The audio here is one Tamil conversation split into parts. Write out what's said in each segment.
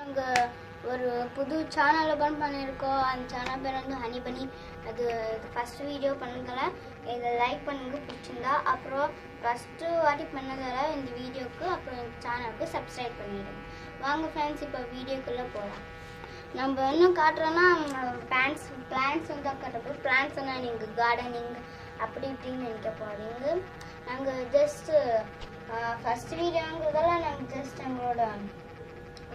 நாங்கள் ஒரு புது சேனல் ஓப்பன் பண்ணியிருக்கோம். அந்த சேனல் பேர் வந்து ஹனி பனி. அது ஃபஸ்ட்டு வீடியோ பண்ணதால இதை லைக் பண்ணுங்க பிடிச்சிருந்தா. அப்புறம் ஃபஸ்ட்டு வாட்டி பண்ணதால இந்த வீடியோவுக்கு அப்புறம் இந்த சேனலுக்கு சப்ஸ்கிரைப் பண்ணிடுங்க. வாங்க ஃப்ரெண்ட்ஸ், இப்போ வீடியோக்குள்ளே போகலாம். நம்ம இன்னும் காட்டுறோன்னா பிளான்ஸ் வந்து காட்டுறப்போ பிளான்ஸ்னால் நீங்கள் கார்டனிங் அப்படி இப்படின்னு நினைக்க போகிறீங்க. நாங்கள் ஜஸ்ட்டு ஃபஸ்ட் வீடியோங்கிறதால நாங்கள் ஜஸ்ட் எங்களோட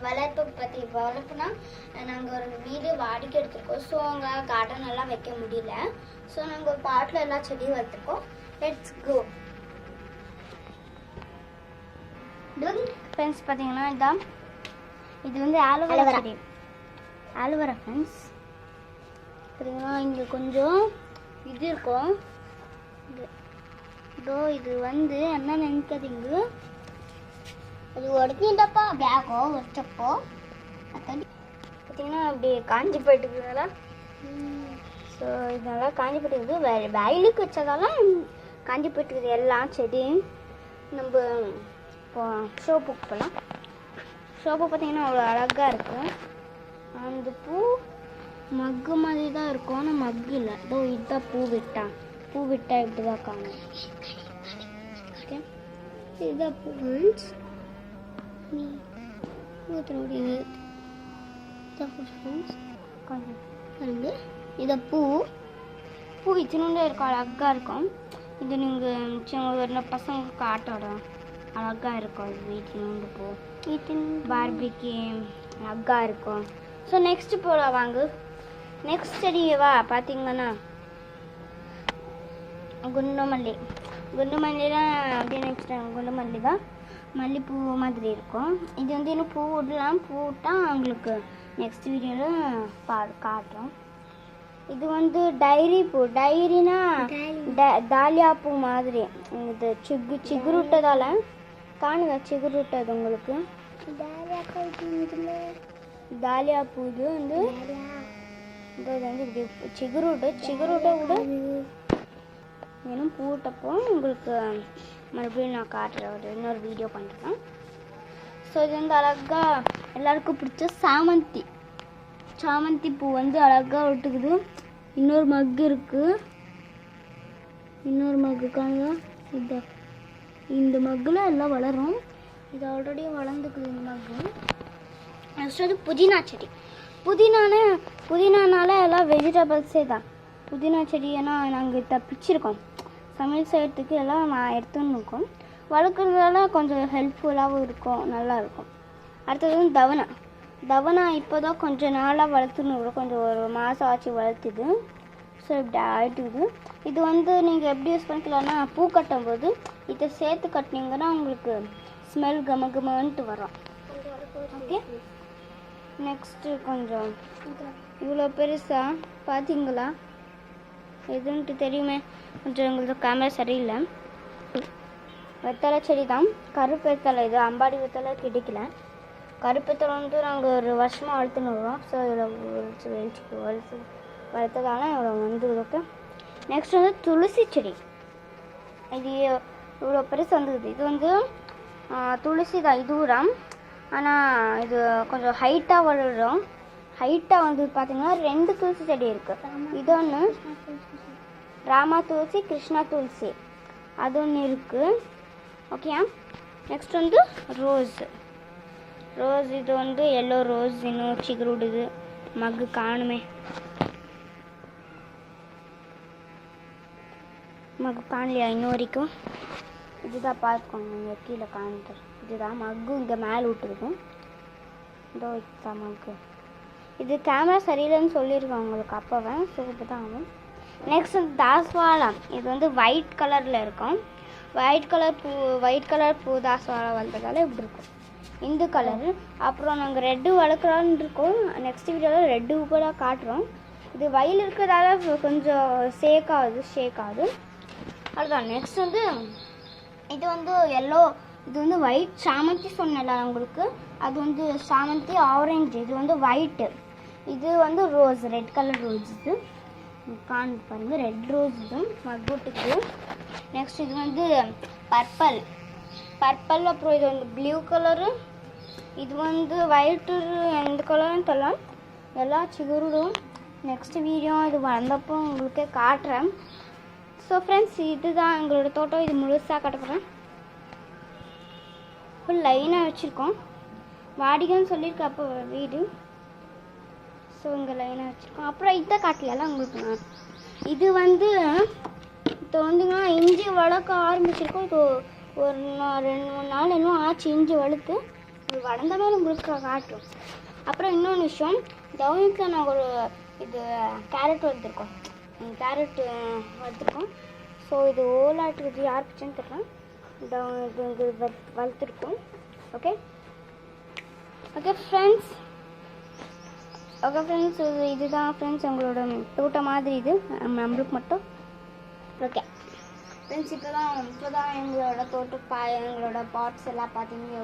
வளர்ப்பு பற்றி வளர்ப்புனா நாங்கள் ஒரு வீடு வாடகைக்கு எடுத்துருக்கோம். ஸோ அங்கே கார்டன் எல்லாம் வைக்க முடியல. ஸோ நாங்கள் ஒரு பாட்டில் எல்லாம் செடி வளர்த்துருக்கோம். Let's go. ஃப்ரெண்ட்ஸ் பார்த்தீங்கன்னா இதான் இது வந்து ஆலோவேரா செடி. ஆலோவேரா ஃப்ரெண்ட்ஸ் பார்த்தீங்கன்னா இங்கே கொஞ்சம் இது இருக்கும். இதோ இது வந்து என்ன நினைக்காதீங்க, அது உடஞ்சிட்டப்பா பேக்கோ வச்சப்போ பார்த்தீங்கன்னா அப்படியே காஞ்சி போயிட்டு இருக்குதுனால ஸோ இதெல்லாம் காஞ்சி போயிட்டு இருக்குது. வயலுக்கு வச்சதால காஞ்சி போயிட்டு இருக்குது எல்லாம் செடி. நம்ம இப்போ ஷோப்புக்கு போகலாம். ஷோப்பு பார்த்தீங்கன்னா அவ்வளோ அழகாக இருக்கும். அந்த பூ மக்கு மாதிரி தான் இருக்கும், ஆனால் மக்கு இல்லை. இதோ இதுதான் பூ விட்டா இப்படி தான் காணும். ஓகே, இதுதான் பூ ஃப்ரெண்ட்ஸ். இதை பூ இத்தினோண்டு இருக்கும், அழகாக இருக்கும். இது நீங்கள் பசங்களுக்கு ஆட்டோட அழகாக இருக்கும். இது வீட்டினோண்டு பூ பார்பிக்கு அழகாக இருக்கும். ஸோ நெக்ஸ்ட் போகலாம் வாங்க. நெக்ஸ்ட் செடியவா பார்த்தீங்கன்னா குண்டுமல்லிலாம் அப்படியே நெக்ஸ்ட் குண்டுமல்லி தான் மல்லிப்பூ மாதிரி இருக்கும். இது வந்து இன்னும் பூ விடலாம். பூ விட்டால் அவங்களுக்கு நெக்ஸ்ட் வீடியோவில் காட்டுறோம். இது வந்து டைரி பூ. டைரினா தாலியா பூ மாதிரி. இது சிகுருட்டதால காணுங்க, சிகுருட்டது உங்களுக்கு தாலியா பூ. இது வந்து இப்படி சிகுருட்டை விட வேணும் பூ விட்டப்போ உங்களுக்கு மறுபடியும் நான் காட்டுறேன், ஒரு இன்னொரு வீடியோ பண்ணுறேன். ஸோ இது வந்து அழகாக எல்லாருக்கும் பிடிச்ச சாமந்தி பூ வந்து அழகாக விட்டுக்குது. இன்னொரு மக்கு இருக்குது. இன்னொரு மக்கு காணுங்க, இந்த மக்கில் எல்லாம் வளரும். இது ஆல்ரெடி வளர்ந்துக்குது இந்த மக்கு. நெக்ஸ்ட் வந்து புதினா செடி. புதினானால எல்லாம் வெஜிடபிள்ஸே தான். புதினா செடி ஏன்னா நாங்கள் தப்பிச்சிருக்கோம், சமையல் செய்கிறதுக்கு எல்லாம் நான் எடுத்துன்னு இருக்கோம். வளர்க்குறதால கொஞ்சம் ஹெல்ப்ஃபுல்லாகவும் இருக்கும், நல்லாயிருக்கும். அடுத்தது வந்து தவனா இப்போ தான் கொஞ்சம் நாளாக வளர்த்துன்னு இருக்கும். கொஞ்சம் ஒரு மாதம் ஆச்சு வளர்த்துது. ஸோ இப்படி ஆகிட்டுது. இது வந்து நீங்கள் எப்படி யூஸ் பண்ணிக்கலாம்னா பூ கட்டும்போது இதை சேர்த்து கட்டினீங்கன்னா உங்களுக்கு ஸ்மெல் கமகமன்ட்டு வரும். ஓகே, நெக்ஸ்ட்டு கொஞ்சம் இவ்வளோ பெருசாக பார்த்தீங்களா எதுன்ட்டு தெரியுமே, கொஞ்சம் எங்களுக்கு கேமரா சரியில்லை. வெத்தலை செடி தான், கருப்பு வெத்தலை. இது அம்பாடி வெத்தலை கிடைக்கல. கருப்பு வெத்தலை வந்து நாங்கள் ஒரு வருஷமாக வளர்த்துன்னு வரோம். ஸோ இதில் வளர்த்ததால இவ்வளோ வந்து ஓகே. நெக்ஸ்ட் வந்து துளசி செடி. இது இவ்வளோ பெருசு வந்துக்குது. இது வந்து துளசி தான் இதுவும், ஆனால் இது கொஞ்சம் ஹைட்டாக வளரும். ஹைட்டாக வந்து பார்த்தீங்கன்னா 2 துளசி செடி இருக்குது. இது ஒன்று ராமா துளசி, கிருஷ்ணா துளசி, அது ஒன்று இருக்குது. ஓகே, நெக்ஸ்ட் வந்து ரோஸ். இது வந்து எல்லோ ரோஸ். இன்னும் சிகுருடுது, மக்கு காணுமே, மக்கு காணலையா இன்னும் வரைக்கும். இதுதான் பார்க்கணும், நீங்கள் கீழே காணுது. இதுதான் மக்கு இங்கே மேலே விட்டுருக்கும். இதோ இதுதான் மக்கு. இது கேமரா சரியில்லைன்னு சொல்லியிருக்கேன் உங்களுக்கு அப்போவே. ஸோ இப்போ தான் ஆகும். நெக்ஸ்ட் வந்து தாஸ்வாழம். இது வந்து ஒயிட் கலரில் இருக்கும். ஒயிட் கலர் பூ தாஸ்வாழம் வளர்த்ததால இப்படி இருக்கும் இந்த கலரு. அப்புறம் நாங்கள் ரெட்டு வளர்க்குறான்னு இருக்கோம். நெக்ஸ்ட் வீடியோவில் ரெட்டு கூட காட்டுறோம். இது வயல் இருக்கிறதால கொஞ்சம் ஷேக் ஆகுது. அதுதான். நெக்ஸ்ட் வந்து இது வந்து எல்லோ. இது வந்து ஒயிட் சாமந்தி சொன்னல உங்களுக்கு, அது வந்து சாமந்தி ஆரஞ்சு. இது வந்து ஒயிட்டு. இது வந்து ரோஸ், ரெட் கலர் ரோஸ். இது பாருங்க, ரெட் ரோஸ். இது மக்குட்டுக்கு. நெக்ஸ்ட் இது வந்து பர்பிள். அப்புறம் இது வந்து ப்ளூ கலரு, இது வந்து ஒயிட்டு எந்த கலரும் தெரியல, எல்லா சிகுரும். நெக்ஸ்ட் வீடியோ இது வந்தப்போ உங்களுக்கு காட்டுறேன். ஸோ ஃப்ரெண்ட்ஸ், இதுதான் எங்களோட தோட்டம். இது முழுசாக காட்டுறேன். ஃபுல் லைனாக வச்சுருக்கோம். வாடிக்கைன்னு சொல்லியிருக்க அப்போ வீடு. ஸோ இங்கே லைனாக வச்சுருக்கோம். அப்புறம் இதை காட்டலாம் உங்களுக்கு நான். இது வந்து இப்போ வந்துங்கன்னா இஞ்சி வளர்க்க ஆரம்பிச்சிருக்கோம். இப்போ ஒரு 2-3 நாள் இன்னும் ஆச்சு இஞ்சி வளர்த்து. இது வளர்ந்த மேலே உங்களுக்கு காட்டும். அப்புறம் இன்னொன்று விஷயம், டவுனில் நாங்கள் ஒரு இது கேரட் வளர்த்துருக்கோம். கேரட்டு வளர்த்துருக்கோம். ஸோ இது ஓலாட்டுக்கு யார் பிச்சுன்னு தெரியல, இது வளர்த்துருக்கோம். ஓகே ஓகே ஃப்ரெண்ட்ஸ், இதுதான் ஃப்ரெண்ட்ஸ் எங்களோட தோட்டம் மாதிரி. இது நம்மளுக்கு மட்டும். ஓகே ஃப்ரெண்ட்ஸ், இப்போ தான் எங்களோட எங்களோட பாட்ஸ் எல்லாம் பார்த்தீங்கன்னா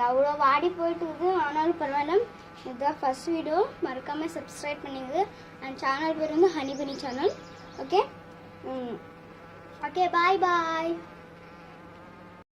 எவ்வளோ வாடி போயிட்டு இருக்குது. ஆனாலும் பரவாயில்ல. இதுதான் ஃபர்ஸ்ட் வீடியோ. மறக்காமல் சப்ஸ்கிரைப் பண்ணிங்க. அண்ட் சேனல் பேர் வந்து ஹனிபனி சேனல். ஓகே ஓகே, பாய் பாய்.